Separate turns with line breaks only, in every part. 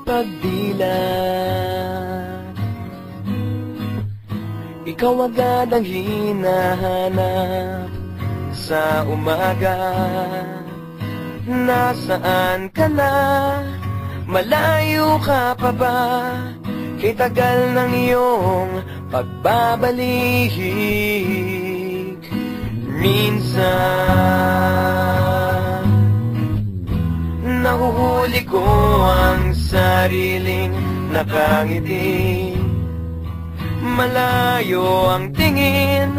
pagdilat. Ikaw agad ang hinahanap sa umaga. Nasaan ka na? Malayo ka pa ba? Kay tagal ng iyong pagbabalik. Minsan nahuhuli ko ang sariling nakangiti. Malayo ang tingin,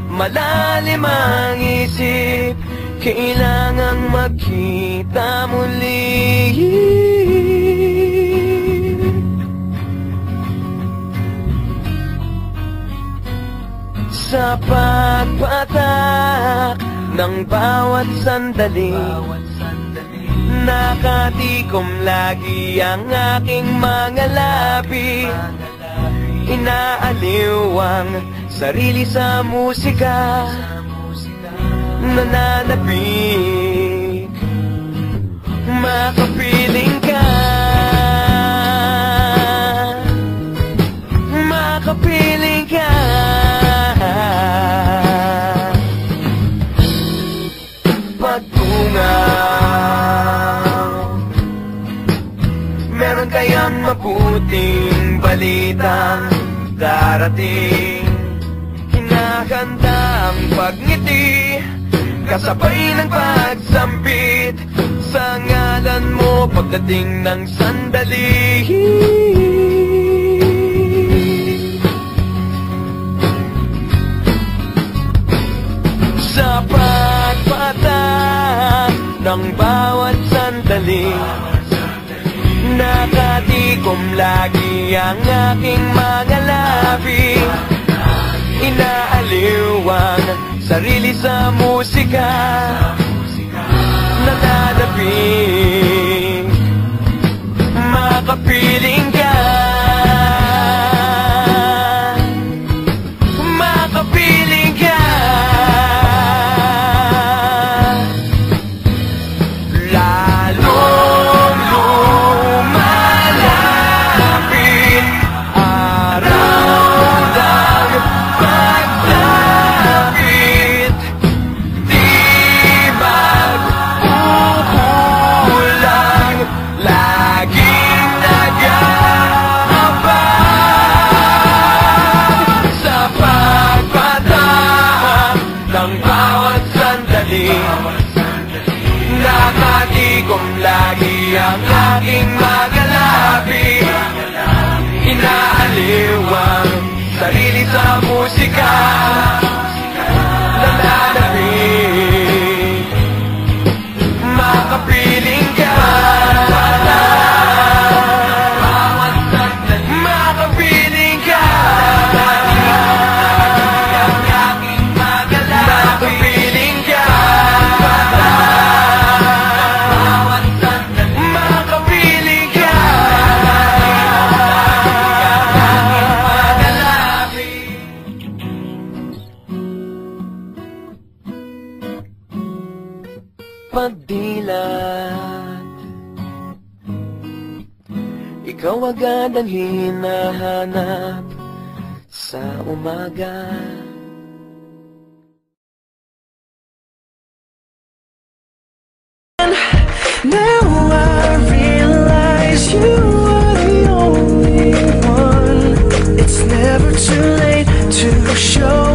malalim ang isip. Kailangang magkita muli. Sa pagpatak ng bawat sandali, nakatikom lagi ang aking mga labi. Inaaliw ang sarili sa musika, nananabik, makapiling ka, makapiling ka. Pagtungaw, meron kayang mabuting balitang darating. Hinahanda ang pagngiti, kasabay ng pagsampit sa ngalan mo pagdating ng sandali. Sa pagpatak ng bawat sandali, nakatikom lagi ang aking mga labi. Inaaliw ang sarili sa musika, nananabik, makapiling ka, makapiling ka. Lalong lumalapit araw ng pagdapit, di magkukulang, laging nag-aabang. Sa pagpatak ng bawat sandali, nakatikom lagi ang aking mga labi. Inaaliw ang sarili sa musika, nananabik, makapiling ka, makapiling ka, makapiling ka. Pagdilat, ikaw agad ang hinahanap sa umaga. Now I realize you